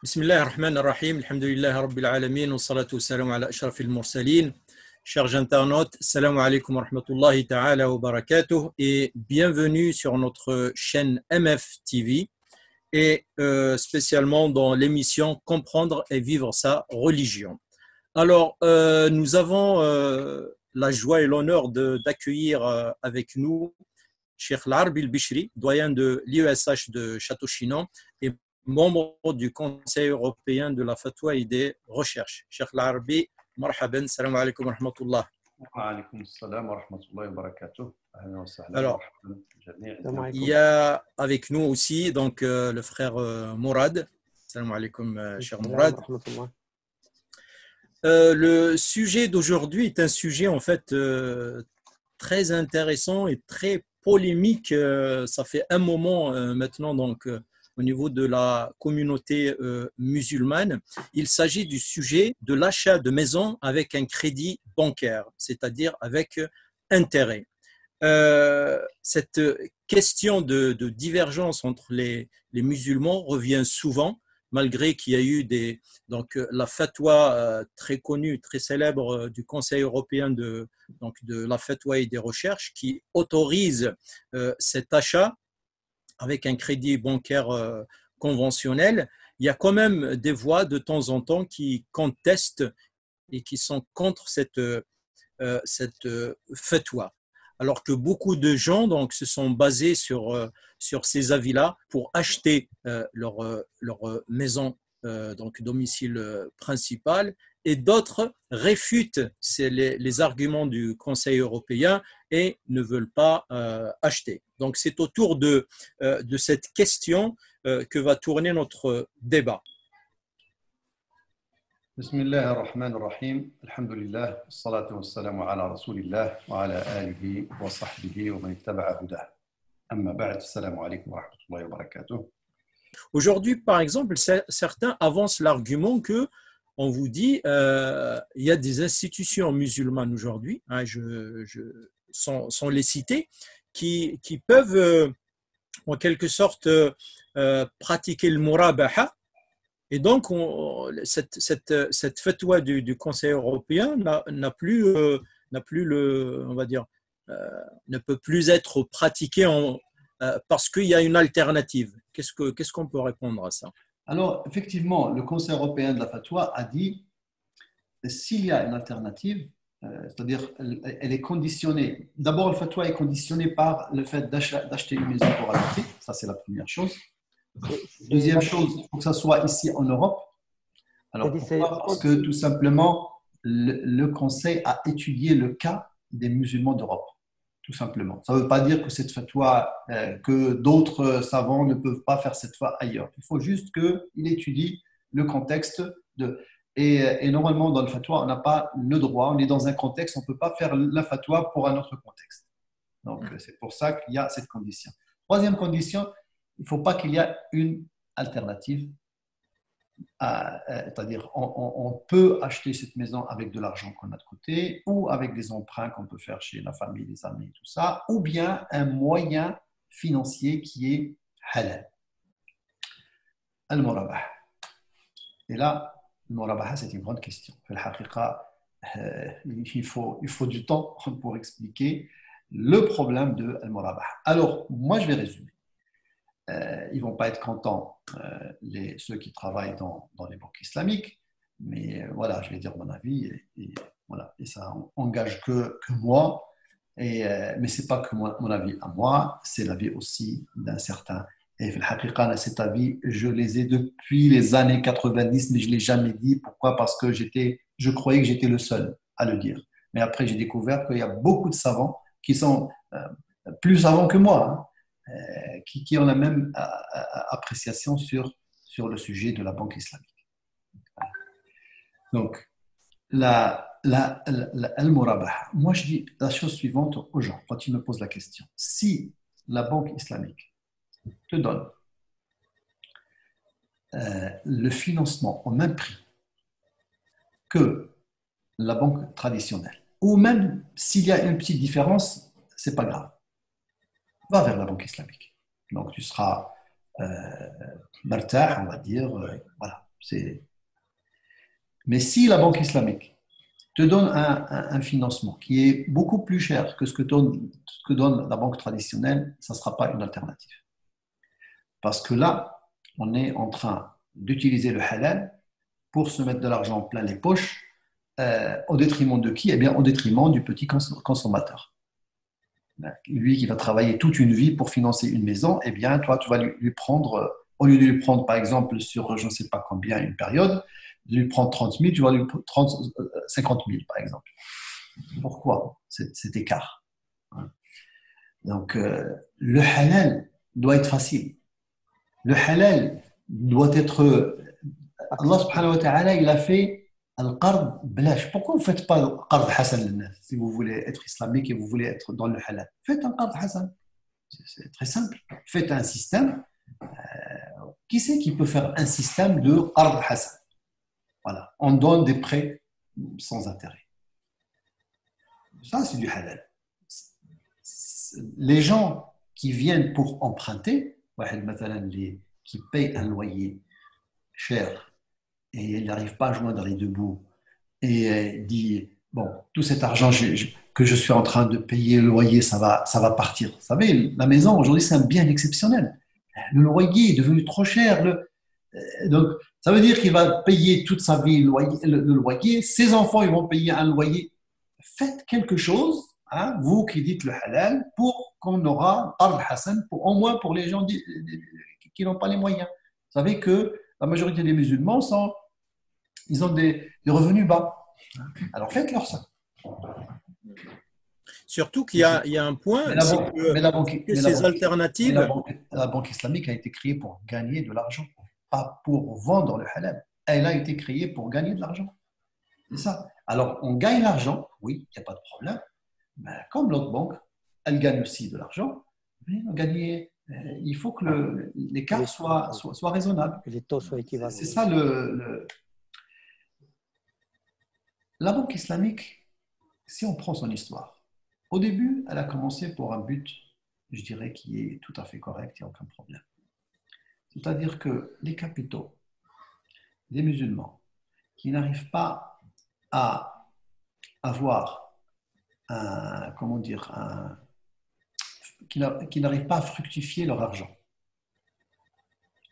بسم الله الرحمن الرحيم الحمد لله رب العالمين والصلاة والسلام على أشرف المرسلين. Chers internautes, salam alaikum wa rahmatullahi ta'ala wa barakatuh et bienvenue sur notre chaîne MF TV et spécialement dans l'émission Comprendre et vivre sa religion. Alors, nous avons la joie et l'honneur d'accueillir avec nous Cheikh Larbi El-Bishri, doyen de l'IESH de Château-Chinon et membre du Conseil européen de la fatwa et des recherches. Cheikh Larbi, marhaban, salam alaikum wa rahmatullah. Wa alaikum salam wa rahmatullahi wa barakatuh. Alors, il y a avec nous aussi donc, le frère Mourad. Salam alaikum, cher Mourad. Le sujet d'aujourd'hui est un sujet en fait très intéressant et très polémique. Ça fait un moment maintenant donc au niveau de la communauté musulmane. Il s'agit du sujet de l'achat de maisons avec un crédit bancaire, c'est-à-dire avec intérêt. Cette question de divergence entre les musulmans revient souvent, malgré qu'il y a eu donc, la fatwa très connue, très célèbre du Conseil européen de la fatwa et des recherches qui autorise cet achat avec un crédit bancaire conventionnel. Il y a quand même des voix de temps en temps qui contestent et qui sont contre cette fatwa. Alors que beaucoup de gens donc, se sont basés sur ces avis-là pour acheter leur maison, donc domicile principal, et d'autres réfutent les arguments du Conseil européen et ne veulent pas acheter. Donc c'est autour de cette question que va tourner notre débat. بسم الله الرحمن الرحيم الحمد لله والصلاة والسلام على رسول الله وعلى آله وصحبه ومن اتبع هداه أما بعد السلام عليكم ورحمة الله وبركاته. Aujourd'hui, par exemple, certains avancent l'argument que on vous dit il y a des institutions musulmanes aujourd'hui, hein, sans les citer, qui peuvent en quelque sorte pratiquer le murabaha. Et donc, cette fatwa du Conseil européen n'a plus on va dire, ne peut plus être pratiquée parce qu'il y a une alternative. Qu'est-ce qu'on peut répondre à ça? Alors, effectivement, le Conseil européen de la fatwa a dit s'il y a une alternative, c'est-à-dire elle est conditionnée. D'abord, le fatwa est conditionné par le fait d'acheter une maison pour habiter. Ça, c'est la première chose. Deuxième chose, il faut que ça soit ici en Europe. Alors, pourquoi? Parce que tout simplement, le Conseil a étudié le cas des musulmans d'Europe. Tout simplement. Ça ne veut pas dire que cette fatwa, que d'autres savants ne peuvent pas faire cette fatwa ailleurs. Il faut juste qu'il étudie le contexte et normalement, dans le fatwa, on n'a pas le droit, on est dans un contexte, on ne peut pas faire la fatwa pour un autre contexte. Donc, c'est pour ça qu'il y a cette condition. Troisième condition, il ne faut pas qu'il y ait une alternative. C'est-à-dire, on peut acheter cette maison avec de l'argent qu'on a de côté ou avec des emprunts qu'on peut faire chez la famille, les amis, tout ça, ou bien un moyen financier qui est halal. Al-Murabah. Et là, le Murabah, c'est une grande question. Il faut du temps pour expliquer le problème de Al-Murabah. Alors, moi, je vais résumer. Ils ne vont pas être contents, ceux qui travaillent dans les banques islamiques, mais voilà, je vais dire mon avis, voilà, et ça engage que moi, mais ce n'est pas que mon avis à moi, c'est l'avis aussi d'un certain. Et cet avis, je les ai depuis les années 90, mais je ne l'ai jamais dit. Pourquoi? Parce que je croyais que j'étais le seul à le dire. Mais après, j'ai découvert qu'il y a beaucoup de savants qui sont plus savants que moi, hein, qui ont la même appréciation sur le sujet de la banque islamique. Donc, al-Murabah, moi je dis la chose suivante aux gens quand ils me posent la question. Si la banque islamique te donne le financement au même prix que la banque traditionnelle, ou même s'il y a une petite différence, ce n'est pas grave. Va vers la banque islamique. Donc, tu seras martah, on va dire, voilà. Mais si la banque islamique te donne un financement qui est beaucoup plus cher que ce que donne la banque traditionnelle, ça ne sera pas une alternative. Parce que là, on est en train d'utiliser le halal pour se mettre de l'argent plein les poches, au détriment de qui? Eh bien, au détriment du petit consommateur. Lui qui va travailler toute une vie pour financer une maison, eh bien, toi, tu vas lui prendre, au lieu de lui prendre, par exemple, sur je ne sais pas combien, une période, de lui prendre 30 000, tu vas lui prendre 50 000, par exemple. Pourquoi cet écart? Donc, le halal doit être facile. Le halal doit être... Allah subhanahu wa ta'ala, il a fait al-qard blash. Pourquoi vous ne faites pas al-qard hasan si vous voulez être islamique et vous voulez être dans le halal? Faites un qard hasan. C'est très simple. Faites un système. Qui c'est qui peut faire un système de qard hasan? Voilà. On donne des prêts sans intérêt. Ça, c'est du halal. Les gens qui viennent pour emprunter, qui payent un loyer cher et il n'arrive pas à joindre les deux bouts et dit bon, tout cet argent que je suis en train de payer le loyer, ça va partir. Vous savez, la maison aujourd'hui c'est un bien exceptionnel. Le loyer est devenu trop cher. Donc ça veut dire qu'il va payer toute sa vie le loyer. Ses enfants ils vont payer un loyer. Faites quelque chose, hein, vous qui dites le halal, pour qu'on aura qard hasan, au moins pour les gens qui n'ont pas les moyens. Vous savez que la majorité des musulmans ils ont des revenus bas. Alors faites-leur ça. Surtout qu'il y a un point, c'est que ces alternatives… La banque islamique a été créée pour gagner de l'argent, pas pour vendre le halal. Elle a été créée pour gagner de l'argent. C'est ça. Alors, on gagne l'argent, oui, il n'y a pas de problème. Mais comme l'autre banque, elle gagne aussi de l'argent. Mais il faut que l'écart soit raisonnable. Que les taux soient équivalents. C'est ça La banque islamique, si on prend son histoire, au début, elle a commencé pour un but, je dirais, qui est tout à fait correct, il n'y a aucun problème. C'est-à-dire que les capitaux des musulmans qui n'arrivent pas à avoir qui n'arrivent pas à fructifier leur argent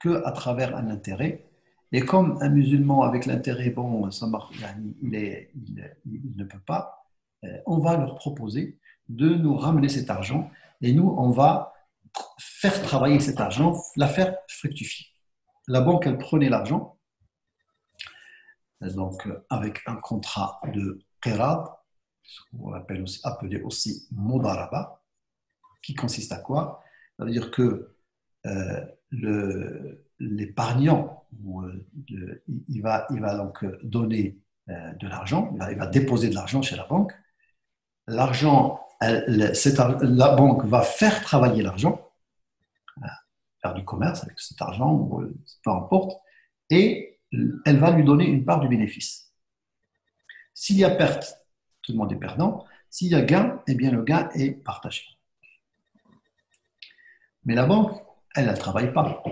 qu'à travers un intérêt. Et comme un musulman avec l'intérêt, bon, ça marche, il ne peut pas, on va leur proposer de nous ramener cet argent et nous, on va faire travailler cet argent, la faire fructifier. La banque, elle prenait l'argent, donc avec un contrat de qirad, on appelle appelé aussi mudaraba, qui consiste à quoi? Ça veut dire que l'épargnant, il va donc donner de l'argent, il va déposer de l'argent chez la banque. L'argent, la banque va faire travailler l'argent, faire du commerce avec cet argent, peu importe, et elle va lui donner une part du bénéfice. S'il y a perte, tout le monde est perdant. S'il y a gain, eh bien le gain est partagé. Mais la banque, elle ne travaille pas.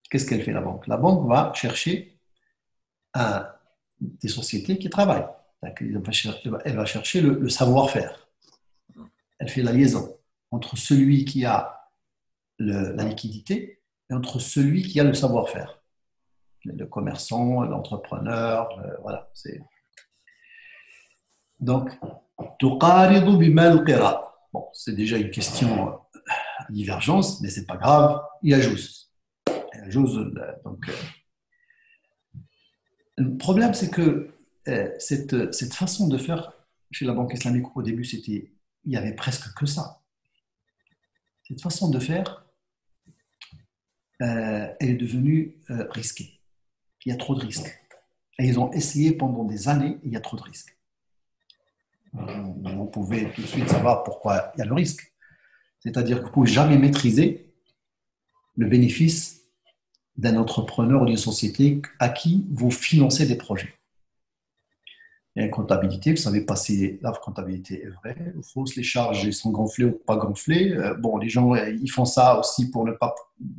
Qu'est-ce qu'elle fait, la banque? La banque va chercher des sociétés qui travaillent. Elle va chercher le savoir-faire. Elle fait la liaison entre celui qui a la liquidité et entre celui qui a le savoir-faire. Le commerçant, l'entrepreneur, voilà. Donc, tuqaridu bimal qirad. Bon, c'est déjà une question divergence, mais c'est pas grave. Yajouz. Donc, le problème, c'est que cette façon de faire chez la banque islamique au début, il y avait presque que ça. Cette façon de faire, elle est devenue risquée. Il y a trop de risques. Et ils ont essayé pendant des années, il y a trop de risques. Vous pouvez tout de suite savoir pourquoi il y a le risque. C'est-à-dire que vous ne pouvez jamais maîtriser le bénéfice d'un entrepreneur ou d'une société à qui vous financez des projets. Il y a une comptabilité, vous savez passer, la comptabilité est vraie, fausse, les charges sont gonflées ou pas gonflées. Bon, les gens, ils font ça aussi pour ne pas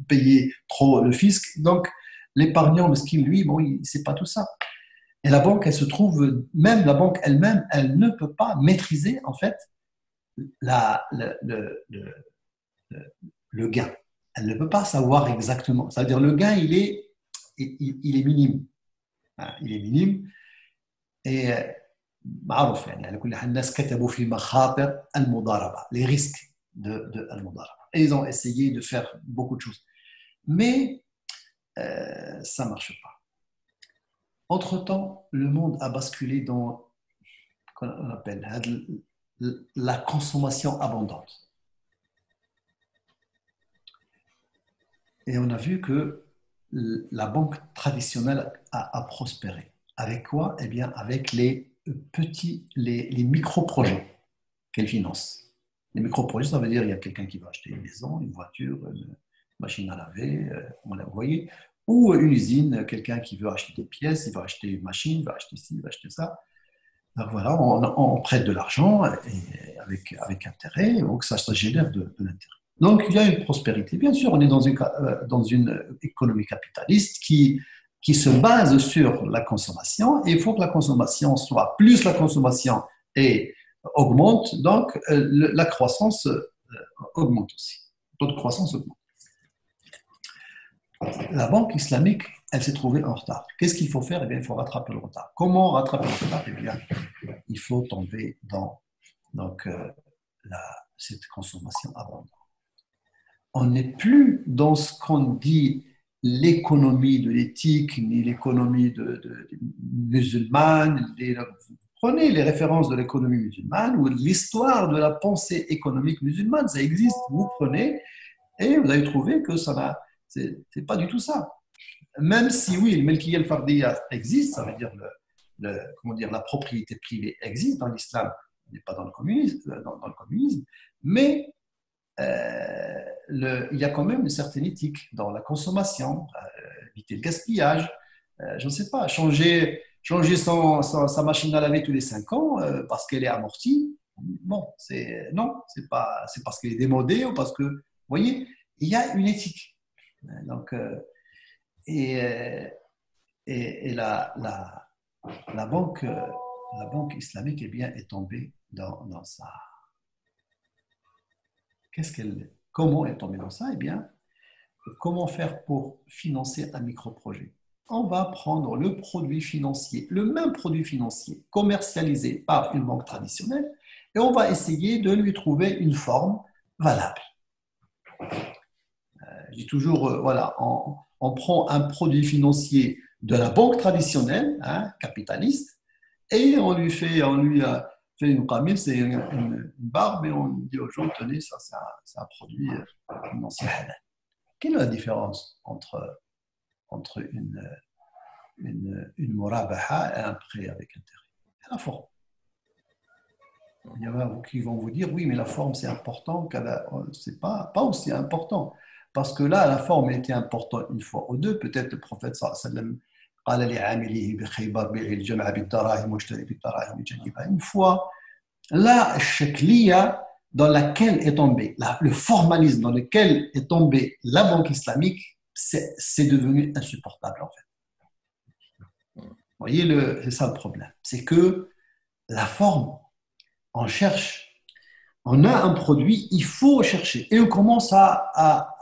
payer trop le fisc. Donc, L'épargnant, mesquin, lui, bon, il ne sait pas tout ça. Et la banque, elle se trouve, même la banque elle-même, elle ne peut pas maîtriser, en fait, la, le gain. Elle ne peut pas savoir exactement. C'est-à-dire, le gain, il est minime. Il est minime. Et معروف يعني على كل حال الناس كتبوا في مخاطر المضاربه les risques de المضاربه et ils ont essayé de faire beaucoup de choses mais ça marche pas. Entre-temps, le monde a basculé dans ce qu'on appelle la consommation abondante. Et on a vu que la banque traditionnelle a prospéré. Avec quoi? Eh bien, avec les micro-projets qu'elle finance. Les micro-projets, ça veut dire qu'il y a quelqu'un qui va acheter une maison, une voiture, une machine à laver, vous voyez, ou une usine, quelqu'un qui veut acheter des pièces, il va acheter une machine, il va acheter ci, il va acheter ça. Donc voilà, on prête de l'argent avec intérêt, donc ça génère de l'intérêt. Donc il y a une prospérité. Bien sûr, on est dans une économie capitaliste qui se base sur la consommation, et il faut que la consommation soit, plus la consommation augmente, donc la croissance augmente aussi. Le taux de croissance augmente. La banque islamique, elle s'est trouvée en retard. Qu'est-ce qu'il faut faire? Eh bien, il faut rattraper le retard. Comment rattraper le retard? Eh bien, il faut tomber dans cette consommation abondante. On n'est plus dans ce qu'on dit l'économie de l'éthique, ni l'économie musulmane. Prenez les références de l'économie musulmane ou de l'histoire de la pensée économique musulmane, ça existe. Vous prenez et vous allez trouver que c'est pas du tout ça. Même si oui, le Melkiya al-Fardiyya existe, ça veut dire la propriété privée existe dans l'islam, on n'est pas dans le communisme, mais il y a quand même une certaine éthique dans la consommation, éviter le gaspillage, je ne sais pas, changer sa machine à laver tous les 5 ans parce qu'elle est amortie. Bon, non, c'est parce qu'elle est démodée ou parce que, vous voyez, il y a une éthique. Donc, la banque islamique est tombée dans ça. Comment elle est tombée dans ça? Eh bien, comment faire pour financer un micro-projet? On va prendre le même produit financier commercialisé par une banque traditionnelle et on va essayer de lui trouver une forme valable. Je dis toujours, voilà, on prend un produit financier de la banque traditionnelle, capitaliste, et on lui fait une camille, c'est une barbe, et on dit aux gens, tenez, ça c'est un produit financier. Quelle est la différence entre une murabaha et un prêt avec intérêt? C'est la forme. Il y en a qui vont vous dire, oui, mais la forme c'est important, c'est pas aussi important. Parce que là, la forme était importante une fois ou deux. Peut-être le prophète sallallahu alayhi wa sallam une fois. Là, shakliya dans laquelle est tombé, le formalisme dans lequel est tombée la banque islamique, c'est devenu insupportable en fait. Vous voyez, c'est ça le problème. C'est que la forme, on cherche, on a un produit, il faut chercher. Et on commence à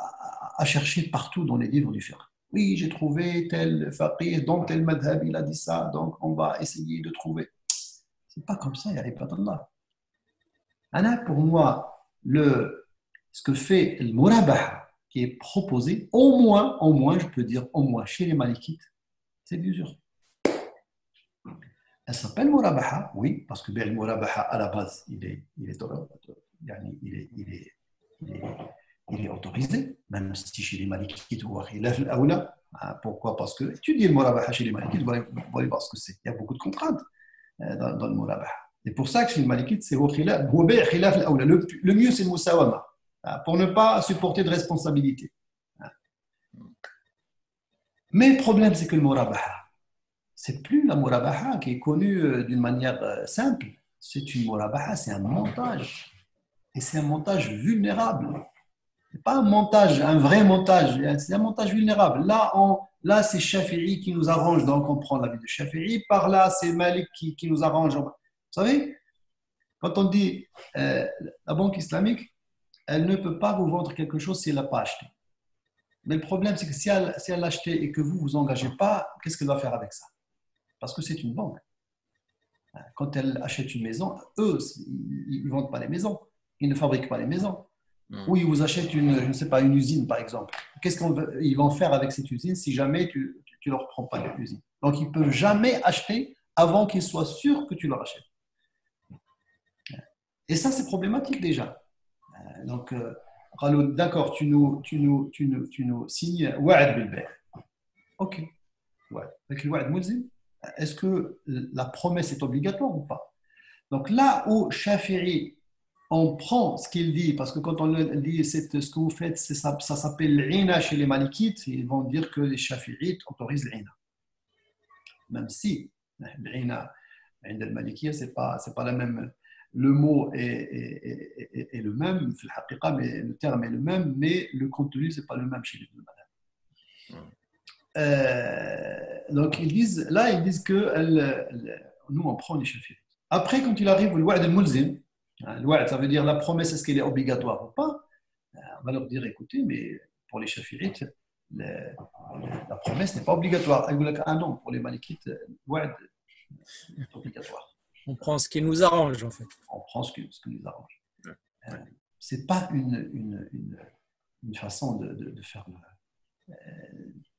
chercher partout dans les livres du fiqh. Oui, j'ai trouvé tel faqih, dans tel madhab, il a dit ça, donc on va essayer de trouver. C'est pas comme ça, il n'y a pas d'Allah. Pour moi, ce que fait le murabaha qui est proposé, au moins, je peux dire, au moins chez les malikites, c'est l'usure. Elle s'appelle murabaha, oui, parce que le murabaha à la base, il est autorisé, même si chez les malikites, pourquoi? Parce que étudier le murabaha chez les malikites, vous allez voir ce que c'est. Il y a beaucoup de contraintes dans le murabaha. C'est pour ça que chez les malikites, c'est le mieux, c'est le musawama, pour ne pas supporter de responsabilité. Mais le problème, c'est que le murabaha, c'est plus la murabaha qui est connue d'une manière simple. C'est une murabaha, c'est un montage. Et c'est un montage vulnérable. Ce n'est pas un montage, un vrai montage, c'est un montage vulnérable. Là c'est Shafi'i qui nous arrange, donc on prend l'avis de Shafi'i. Par là, c'est Malik qui nous arrange. Vous savez, quand on dit la banque islamique, elle ne peut pas vous vendre quelque chose si elle n'a pas acheté. Mais le problème, c'est que si elle l'a acheté et que vous ne vous engagez pas, qu'est-ce qu'elle va faire avec ça? Parce que c'est une banque. Quand elle achète une maison, eux, ils ne vendent pas les maisons. Ils ne fabriquent pas les maisons. Ou ils vous achètent je ne sais pas, une usine, par exemple. Qu'est-ce qu'ils vont faire avec cette usine si jamais tu ne leur prends pas l'usine? Donc, ils ne peuvent jamais acheter avant qu'ils soient sûrs que tu leur achètes. Et ça, c'est problématique déjà. Donc, d'accord, tu nous signes wa'ad bil bay'. Ok. Ouais. Avec le wa'ad mulzim, est-ce que la promesse est obligatoire ou pas? Donc là où Shafi'i, on prend ce qu'il dit, parce que quand on dit ce que vous faites, ça s'appelle l'ina chez les malikites, ils vont dire que les Shafi'ites autorisent l'ina. Même si l'ina, l'ina al-malikiya, c'est pas la même. Le mot est le même, mais le terme est le même, mais le contenu, ce n'est pas le même chez les deux madame. Donc, ils disent que nous, on prend les Shafi'ites. Après, quand il arrive au wa'd al-mulzim, le wa'd, ça veut dire la promesse, est-ce qu'elle est obligatoire ou pas? On va leur dire, écoutez, mais pour les Shafi'ites, la promesse n'est pas obligatoire. Ils vont dire, ah non, pour les Malikites, le wa'd est obligatoire. On prend ce qui nous arrange, en fait. On prend ce qui nous arrange. Ce n'est pas une façon de faire.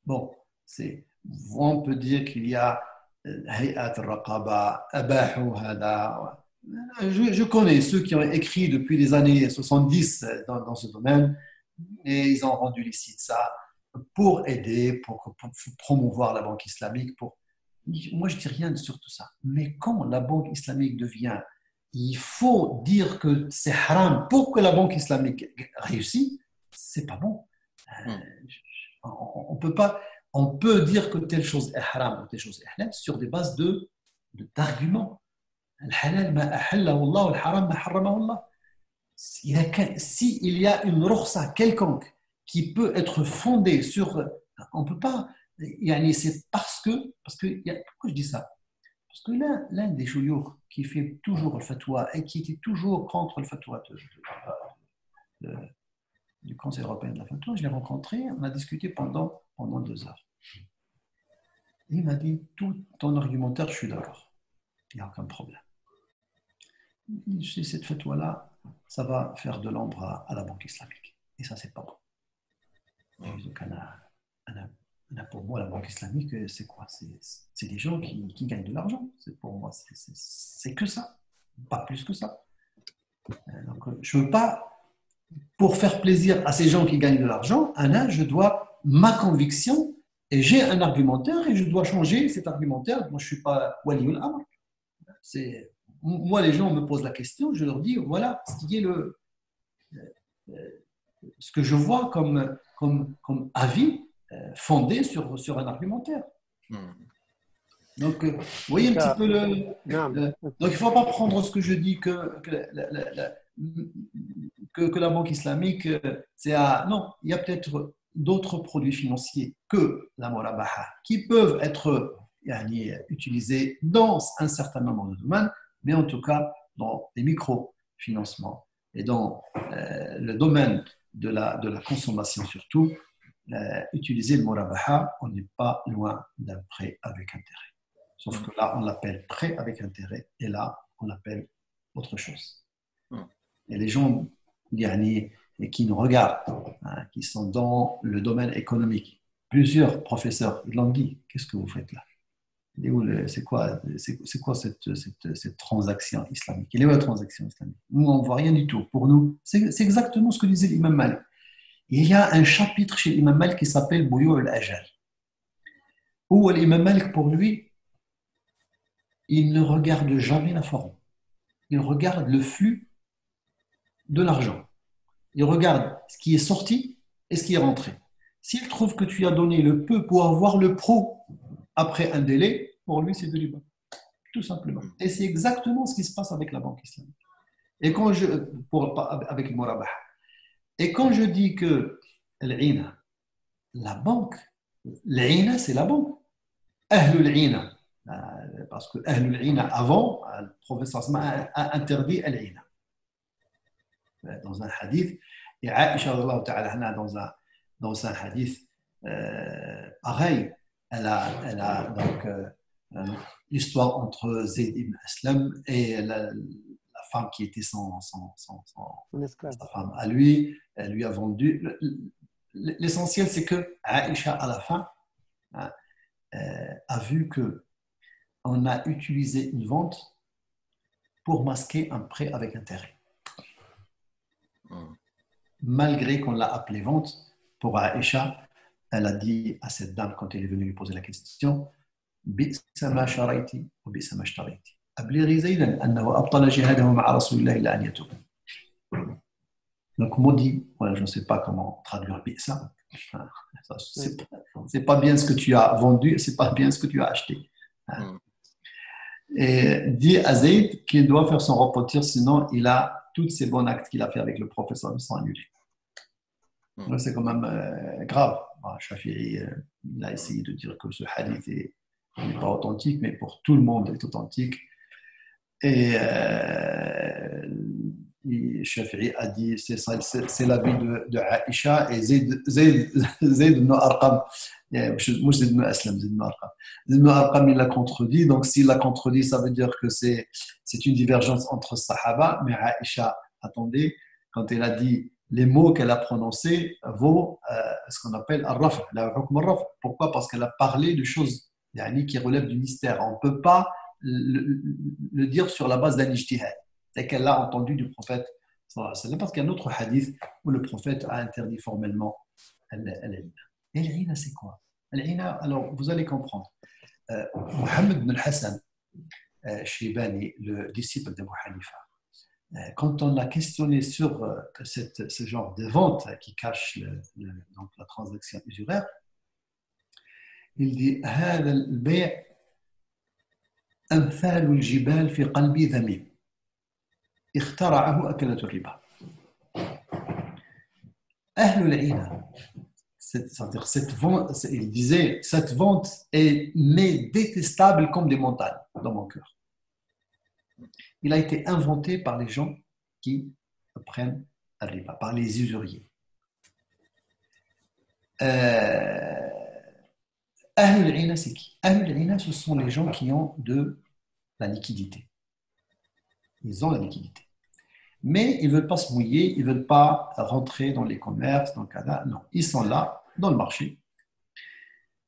Bon, on peut dire qu'il y a Hayat al-Raqaba, Abahu Hada. Je connais ceux qui ont écrit depuis les années 70 dans ce domaine et ils ont rendu licite ça pour aider, pour promouvoir la banque islamique. Moi, je ne dis rien sur tout ça. Mais quand la banque islamique devient, il faut dire que c'est haram pour que la banque islamique réussisse, c'est pas bon. On peut dire que telle chose est haram ou telle chose est halal sur des bases d'arguments. الحلال ما أحله الله والحرام ما حرمه الله. S'il y a une rukhsa quelconque qui peut être fondée sur, on ne peut pas, c'est pourquoi je dis ça? Parce que l'un des chouyours qui fait toujours le fatwa et qui était toujours contre le fatwa du Conseil européen de la fatwa, je l'ai rencontré, on a discuté pendant 2 heures. Il m'a dit, tout ton argumentaire, je suis d'accord, il n'y a aucun problème. Cette fatwa-là, ça va faire de l'ombre à la banque islamique. Et ça, c'est pas bon. Donc, pour moi, la banque islamique, c'est quoi? C'est des gens qui gagnent de l'argent. Pour moi, c'est que ça. Pas plus que ça. Donc, je ne veux pas, pour faire plaisir à ces gens qui gagnent de l'argent, je dois ma conviction et j'ai un argumentaire et je dois changer cet argumentaire. Moi, je ne suis pas waliul amr. Moi, les gens me posent la question, je leur dis, voilà ce qui est ce que je vois comme avis fondé sur un argumentaire. Donc, vous voyez un petit peu donc, il ne faut pas prendre ce que je dis que la banque islamique, non, il y a peut-être d'autres produits financiers que la murabaha qui peuvent être utilisés dans un certain nombre de domaines, mais en tout cas dans les microfinancements et dans le domaine de la consommation surtout, utiliser le murabaha, on n'est pas loin d'un prêt avec intérêt. Sauf que là, on l'appelle prêt avec intérêt et là, on l'appelle autre chose. Et les gens qui nous regardent, qui sont dans le domaine économique, plusieurs professeurs, ils l'ont dit, qu'est-ce que vous faites là? C'est quoi cette transaction islamique? Quelle est la transaction islamique? Nous, on ne voit rien du tout. Pour nous, c'est exactement ce que disait l'imam Malik. Il y a un chapitre chez l'imam Malik qui s'appelle Bouyour al-Ajal, où l'imam Malik, pour lui, il ne regarde jamais la forme. Il regarde le flux de l'argent. Il regarde ce qui est sorti et ce qui est rentré. S'il trouve que tu as donné le peu pour avoir le pro après un délai, pour lui, c'est de l'IBA. Tout simplement. Et c'est exactement ce qui se passe avec la banque islamique. Et avec le murabaha. Et quand je dis que l'Ina, la banque, l'Ina, c'est la banque. Ahlul Ina. Parce que Ahlul Ina, avant, le professeur a interdit l'Ina. Dans un hadith, et Aïcha dans un hadith pareil, elle a donc l'histoire entre Zayd ibn Aslam et la femme qui était sa femme à lui, elle lui a vendu. L'essentiel, c'est que Aïcha, à la fin, a vu qu'on a utilisé une vente pour masquer un prêt avec intérêt. Malgré qu'on l'a appelé vente, pour Aïcha, elle a dit à cette dame, quand elle est venue lui poser la question, بئس ما شريتي وبئس ما اشتريتي أبلغي زيدا أنه أبطل جهاده مع رسول الله إلا أن يتوب. Donc maudit, voilà, je ne sais pas comment traduire ça. C'est pas bien ce que tu as vendu, c'est pas bien ce que tu as acheté. Et dit à Zayd qu'il doit faire son repentir, sinon il a tous ces bons actes qu'il a fait avec le professeur sont annulés. Donc c'est quand même grave. Shafi'i, il a essayé de dire que ce hadith n'est pas authentique, mais pour tout le monde est authentique. Et Shafi'i a dit c'est la vie de Aïcha et Zayd ibn Arqam. Moi, Zayd ibn Aslam, Zayd ibn Arqam. Zayd ibn Arqam, il l'a contredit. Donc, s'il l'a contredit, ça veut dire que c'est une divergence entre Sahaba. Mais Aïcha, attendez, quand elle a dit les mots qu'elle a prononcés vaut ce qu'on appelle al-raf', la hukm al-raf'. Pourquoi? Parce qu'elle a parlé de choses qui relèvent du mystère. On ne peut pas le dire sur la base d'un ijtihad. C'est qu'elle l'a entendu du prophète. Parce qu'il y a un autre hadith où le prophète a interdit formellement al-'ina. Et al-'ina, c'est quoi? Al-'ina, alors vous allez comprendre. Mohammed ibn al-Hassan, Shaybani, le disciple d'Abu Hanifa, quand on l'a questionné sur ce genre de vente qui cache donc la transaction usuraire, il dit هذا البيع أمثال الجبال في قلب ذميم اخترعه أكلة الربا. أهل العينة, c'est-à-dire cette vente, il disait cette vente est mais détestable comme des montagnes dans mon cœur. Il a été inventé par les gens qui prennent un riba, par les usuriers. Ahlul Ina, c'est qui? Ahlul Ina, ce sont les gens qui ont de la liquidité. Ils ont la liquidité. Mais ils ne veulent pas se mouiller, ils ne veulent pas rentrer dans les commerces, dans le Canada. Non, ils sont là, dans le marché.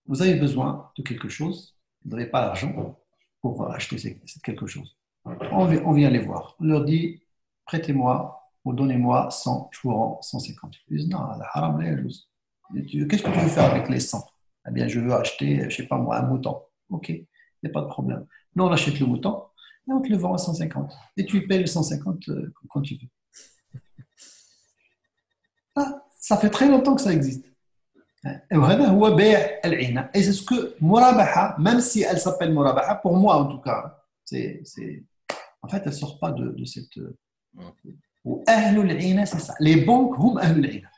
Vous avez besoin de quelque chose, vous n'avez pas l'argent pour acheter quelque chose. On vient les voir. On leur dit, prêtez-moi ou donnez-moi 100, je vous rends 150. Ils disent, non, la haram, qu'est-ce que tu veux faire avec les 100? Eh bien, je veux acheter, je ne sais pas moi, un mouton. Ok, il n'y a pas de problème. Nous, on achète le mouton et on te le vend à 150. Et tu payes le 150 quand tu veux. Ça fait très longtemps que ça existe. Et c'est ce que Murabaha, même si elle s'appelle Murabaha, pour moi en tout cas, en fait, elle ne sort pas de cette. Ou Ahlul Ina, c'est ça. Les banques, hum Ahlul Ina.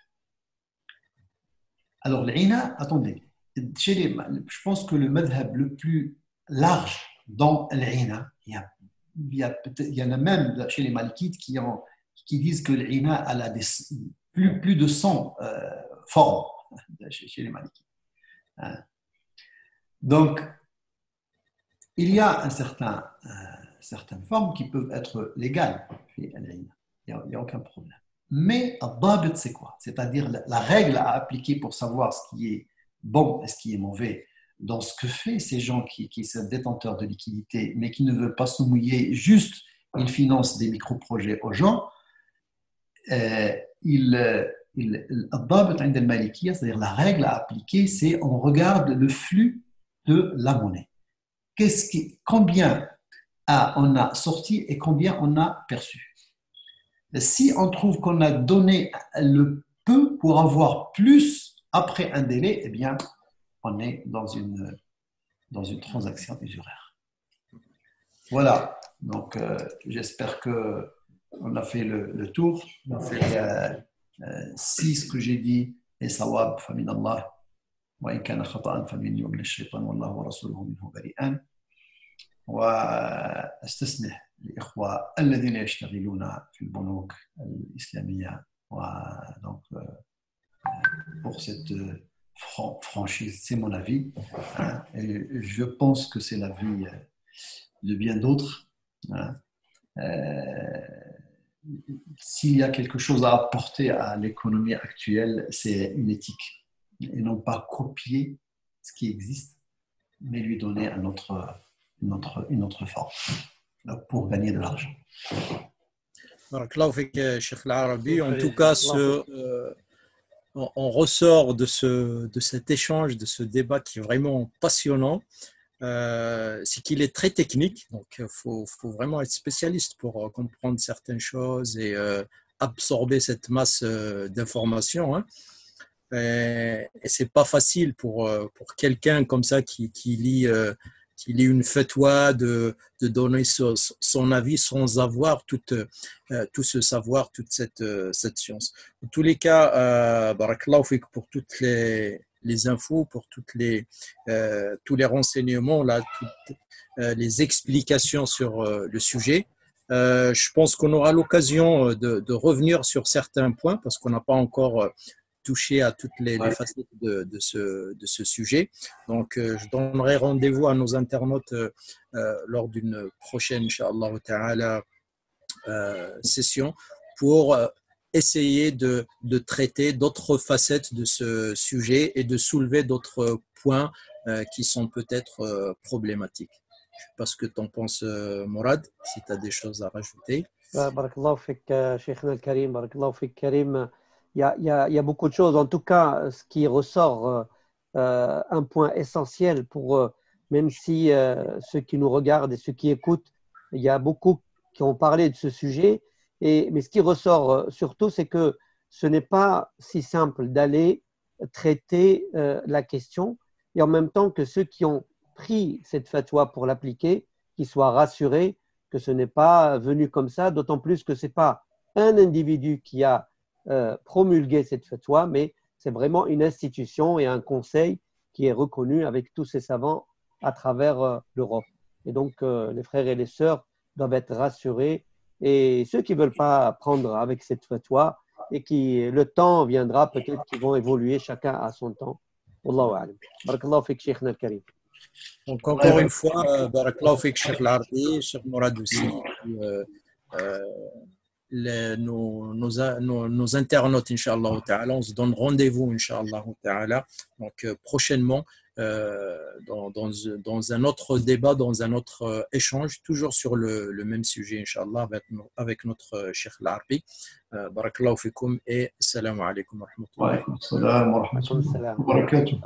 Alors, l'Ina, attendez. Je pense que le madhab le plus large dans l'Ina, il y en a même chez les Malikites qui disent que l'Ina a plus de 100 formes chez les Malikites. Donc, il y a certaines formes qui peuvent être légales chez l'Ina. Il n'y a aucun problème. Mais al-dabit, c'est quoi? C'est-à-dire la règle à appliquer pour savoir ce qui est bon et ce qui est mauvais dans ce que fait ces gens qui sont détenteurs de liquidités mais qui ne veulent pas se mouiller, juste ils financent des micro-projets aux gens. Al-dabit عند المالكية, c'est-à-dire la règle à appliquer, c'est on regarde le flux de la monnaie. Combien on a sorti et combien on a perçu. Si on trouve qu'on a donné le peu pour avoir plus après un délai, eh bien, on est dans une transaction usuraire. Voilà. Donc, j'espère qu'on a fait le tour. On a fait Si ce que j'ai dit est sawab, fa min Allah, wa in kana khata'an fa minni wa min ash-shaytan, wallahu wa rasuluhu minhu bari'an. واستسمح للإخوة الذين يشتغلون في البنوك الإسلامية donc pour cette franchise, c'est mon avis. Et je pense que c'est l'avis de bien d'autres. S'il y a quelque chose à apporter à l'économie actuelle, c'est une éthique. Et non pas copier ce qui existe, mais lui donner une autre forme pour gagner de l'argent. Barakallahu fik, Cheikh Al-Arabi. En tout cas, on ressort de cet échange, de ce débat qui est vraiment passionnant. C'est qu'il est très technique, donc il faut vraiment être spécialiste pour comprendre certaines choses et absorber cette masse d'informations. Hein. Et c'est pas facile pour quelqu'un comme ça qui lit une fatwa de donner son avis sans avoir tout ce savoir, toute cette science. En tous les cas, barakallahu fik pour toutes les infos, pour tous les renseignements, là, toutes les explications sur le sujet. Je pense qu'on aura l'occasion de revenir sur certains points parce qu'on n'a pas encore touché à toutes les facettes de ce sujet. Donc, je donnerai rendez-vous à nos internautes lors d'une prochaine, Inch'Allah ta'ala, session pour essayer de traiter d'autres facettes de ce sujet et de soulever d'autres points qui sont peut-être problématiques. Je ne sais pas ce que tu en penses, Mourad, si tu as des choses à rajouter. Barakallahu fik, Cheikhna al-Karim, Barakallahu fik, Karim. Il y a beaucoup de choses. En tout cas, ce qui ressort, un point essentiel pour, même si ceux qui nous regardent et ceux qui écoutent, il y a beaucoup qui ont parlé de ce sujet. Mais ce qui ressort surtout, c'est que ce n'est pas si simple d'aller traiter la question et en même temps que ceux qui ont pris cette fatwa pour l'appliquer, qu'ils soient rassurés que ce n'est pas venu comme ça, d'autant plus que ce n'est pas un individu qui a promulgué cette fatwa, mais c'est vraiment une institution et un conseil qui est reconnu avec tous ces savants à travers l'Europe. Et donc, les frères et les sœurs doivent être rassurés. Et ceux qui ne veulent pas prendre avec cette fatwa et qui, le temps viendra, peut-être qu'ils vont évoluer chacun à son temps. Wallahu a'lam. Barakallahu fik, Cheikhna al-Karim. Donc, encore une fois, barakallahu fik, Cheikh Al-Arabi, Cheikh Mourad aussi. Nos internautes, Inch'Allah ta'ala, on se donne rendez-vous, Inch'Allah ta'ala, donc prochainement dans un autre débat, dans un autre échange, toujours sur le même sujet, Inch'Allah, avec notre Cheikh Al-Arabi. Barakallahu fikum et salam alaikum wa rahmatullahi. Wa alaikum salam wa rahmatullahi wa barakatuh.